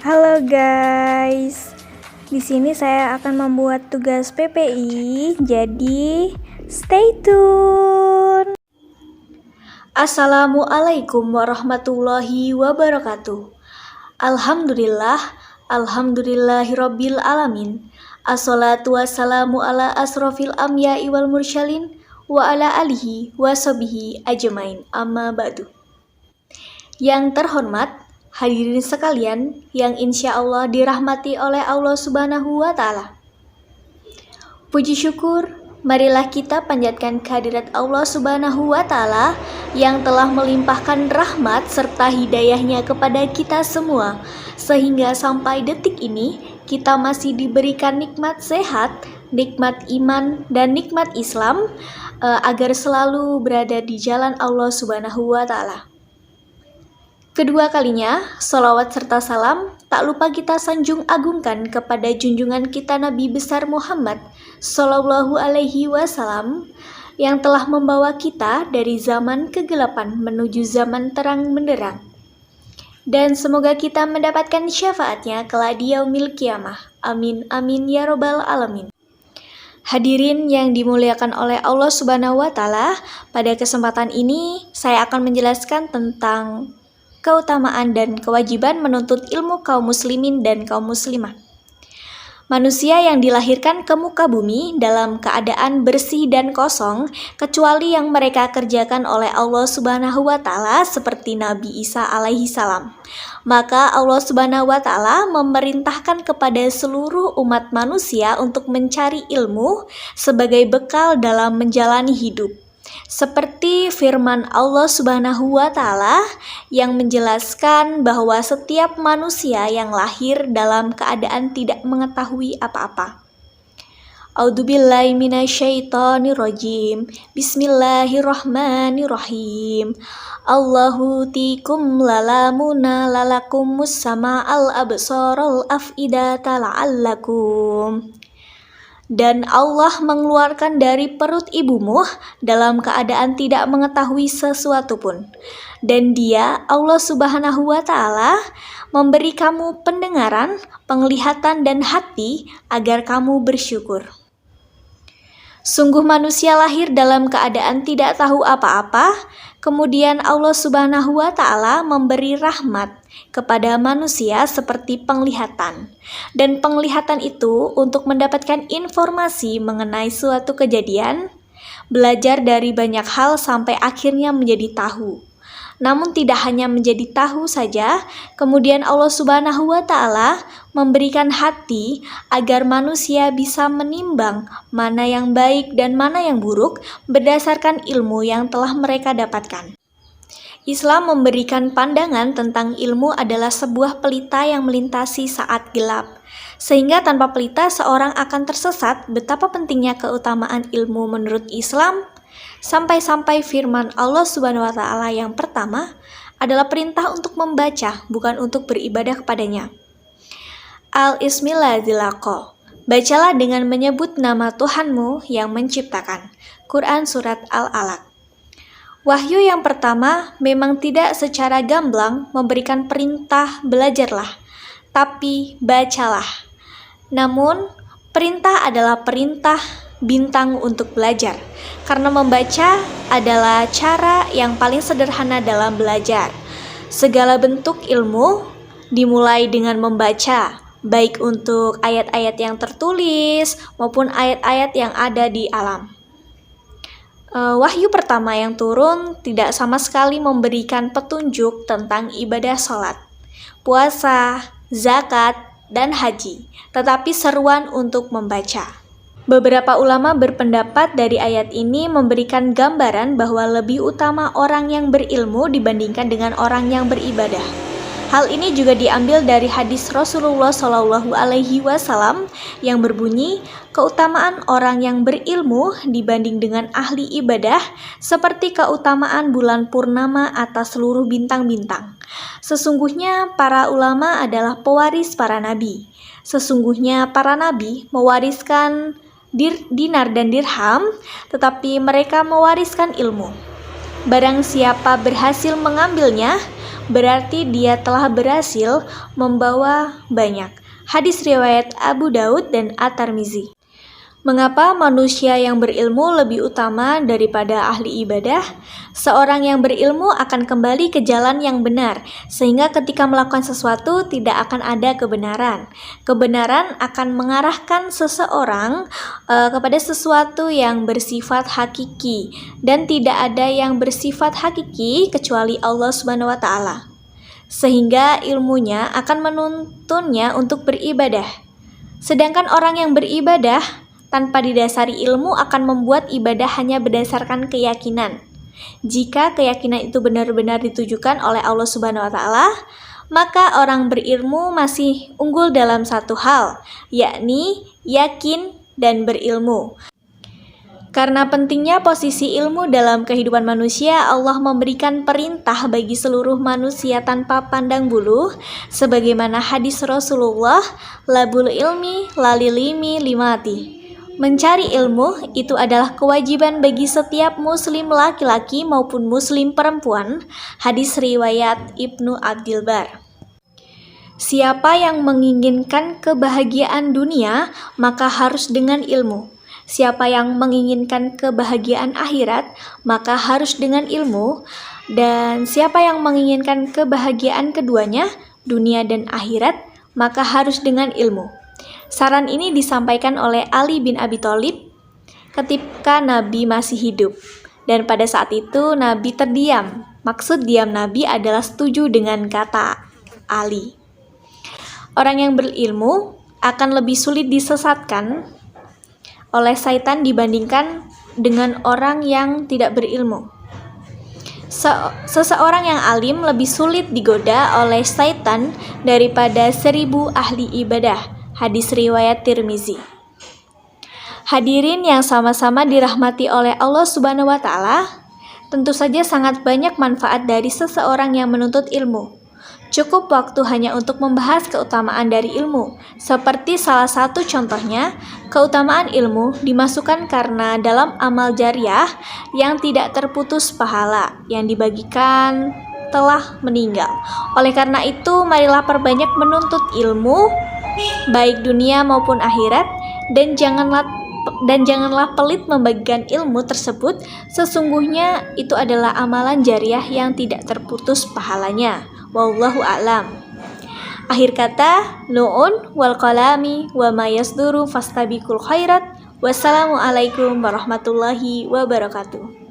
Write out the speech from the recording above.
Halo guys, di sini saya akan membuat tugas PPI, jadi stay tune. Assalamualaikum warahmatullahi wabarakatuh. Alhamdulillahirabbil alamin. Assalatu wassalamu ala asrofil anbiya'i wal mursyalin wa ala alihi wa sahbihi ajmain, amma ba'du. Yang terhormat hadirin sekalian yang insya Allah dirahmati oleh Allah Subhanahu wa Ta'ala. Puji syukur, marilah kita panjatkan kehadirat Allah Subhanahu wa Ta'ala yang telah melimpahkan rahmat serta hidayahnya kepada kita semua, sehingga sampai detik ini kita masih diberikan nikmat sehat, nikmat iman, dan nikmat Islam agar selalu berada di jalan Allah Subhanahu wa Ta'ala. Kedua kalinya, sholawat serta salam tak lupa kita sanjung agungkan kepada junjungan kita Nabi besar Muhammad Sallallahu Alaihi Wasallam yang telah membawa kita dari zaman kegelapan menuju zaman terang benderang. Dan semoga kita mendapatkan syafaatnya kelak di yaumil qiyamah. Amin amin ya robbal alamin. Hadirin yang dimuliakan oleh Allah Subhanahu wa Ta'ala, pada kesempatan ini saya akan menjelaskan tentang keutamaan dan kewajiban menuntut ilmu kaum muslimin dan kaum muslimah. Manusia yang dilahirkan ke muka bumi dalam keadaan bersih dan kosong, kecuali yang mereka kerjakan oleh Allah Subhanahu wa Ta'ala seperti Nabi Isa alaihi salam. Maka Allah Subhanahu wa Ta'ala memerintahkan kepada seluruh umat manusia untuk mencari ilmu sebagai bekal dalam menjalani hidup. Seperti firman Allah Subhanahu wa Ta'ala yang menjelaskan bahwa setiap manusia yang lahir dalam keadaan tidak mengetahui apa-apa. A'udzubillahi minasyaitonirrajim. Bismillahirrahmanirrahim. Allahu tikum lalamuna lalakumus sama'al absaral afidata la'allakum. Dan Allah mengeluarkan dari perut ibumu dalam keadaan tidak mengetahui sesuatu pun. Dan Dia, Allah Subhanahu wa Ta'ala, memberi kamu pendengaran, penglihatan, dan hati agar kamu bersyukur. Sungguh manusia lahir dalam keadaan tidak tahu apa-apa, kemudian Allah Subhanahu wa Ta'ala memberi rahmat kepada manusia seperti penglihatan. Dan penglihatan itu untuk mendapatkan informasi mengenai suatu kejadian, belajar dari banyak hal sampai akhirnya menjadi tahu. Namun tidak hanya menjadi tahu saja, kemudian Allah Subhanahu wa Ta'ala memberikan hati agar manusia bisa menimbang mana yang baik dan mana yang buruk berdasarkan ilmu yang telah mereka dapatkan. Islam memberikan pandangan tentang ilmu adalah sebuah pelita yang melintasi saat gelap. Sehingga tanpa pelita seorang akan tersesat. Betapa pentingnya keutamaan ilmu menurut Islam, sampai-sampai firman Allah Subhanahu wa Ta'ala yang pertama adalah perintah untuk membaca, bukan untuk beribadah kepadanya. Al-Ismillahiladzilaqo. Bacalah dengan menyebut nama Tuhanmu yang menciptakan. Quran Surat Al-Alaq. Wahyu yang pertama memang tidak secara gamblang memberikan perintah belajarlah, tapi bacalah. Namun, perintah adalah perintah bintang untuk belajar, karena membaca adalah cara yang paling sederhana dalam belajar. Segala bentuk ilmu dimulai dengan membaca, baik untuk ayat-ayat yang tertulis maupun ayat-ayat yang ada di alam. Wahyu pertama yang turun tidak sama sekali memberikan petunjuk tentang ibadah sholat, puasa, zakat, dan haji, tetapi seruan untuk membaca. Beberapa ulama berpendapat dari ayat ini memberikan gambaran bahwa lebih utama orang yang berilmu dibandingkan dengan orang yang beribadah. Hal ini juga diambil dari hadis Rasulullah Shallallahu Alaihi Wasallam yang berbunyi, keutamaan orang yang berilmu dibanding dengan ahli ibadah seperti keutamaan bulan purnama atas seluruh bintang-bintang. Sesungguhnya para ulama adalah pewaris para nabi. Sesungguhnya para nabi mewariskan dinar dan dirham, tetapi mereka mewariskan ilmu. Barang siapa berhasil mengambilnya, berarti dia telah berhasil membawa banyak. Hadis riwayat Abu Daud dan At-Tirmizi. Mengapa manusia yang berilmu lebih utama daripada ahli ibadah? Seorang yang berilmu akan kembali ke jalan yang benar, sehingga ketika melakukan sesuatu tidak akan ada kebenaran. Kebenaran akan mengarahkan seseorang kepada sesuatu yang bersifat hakiki, dan tidak ada yang bersifat hakiki kecuali Allah Subhanahu wa Ta'ala. Sehingga ilmunya akan menuntunnya untuk beribadah. Sedangkan orang yang beribadah tanpa didasari ilmu akan membuat ibadah hanya berdasarkan keyakinan. Jika keyakinan itu benar-benar ditujukan oleh Allah Subhanahu wa Ta'ala, maka orang berilmu masih unggul dalam satu hal, yakni yakin dan berilmu. Karena pentingnya posisi ilmu dalam kehidupan manusia, Allah memberikan perintah bagi seluruh manusia tanpa pandang bulu, sebagaimana hadis Rasulullah, labul ilmi lalilimi limati. Mencari ilmu itu adalah kewajiban bagi setiap muslim laki-laki maupun muslim perempuan. Hadis riwayat Ibnu Abdil Bar. Siapa yang menginginkan kebahagiaan dunia, maka harus dengan ilmu. Siapa yang menginginkan kebahagiaan akhirat, maka harus dengan ilmu. Dan siapa yang menginginkan kebahagiaan keduanya, dunia dan akhirat, maka harus dengan ilmu. Saran ini disampaikan oleh Ali bin Abi Thalib ketika Nabi masih hidup. Dan pada saat itu Nabi terdiam. Maksud diam Nabi adalah setuju dengan kata Ali. Orang yang berilmu akan lebih sulit disesatkan oleh syaitan dibandingkan dengan orang yang tidak berilmu. Seseorang yang alim lebih sulit digoda oleh syaitan daripada 1000 ahli ibadah. Hadis riwayat Tirmizi. Hadirin yang sama-sama dirahmati oleh Allah Subhanahu wa Ta'ala, tentu saja sangat banyak manfaat dari seseorang yang menuntut ilmu. Cukup waktu hanya untuk membahas keutamaan dari ilmu. Seperti salah satu contohnya, keutamaan ilmu dimasukkan karena dalam amal jariah yang tidak terputus pahala yang dibagikan telah meninggal. Oleh karena itu, marilah perbanyak menuntut ilmu baik dunia maupun akhirat, dan janganlah pelit membagikan ilmu tersebut. Sesungguhnya itu adalah amalan jariah yang tidak terputus pahalanya. Wallahu a'lam. Akhir kata, nu'un wal qalami wa ma yasduru fastabiqul khairat. Wassalamualaikum warahmatullahi wabarakatuh.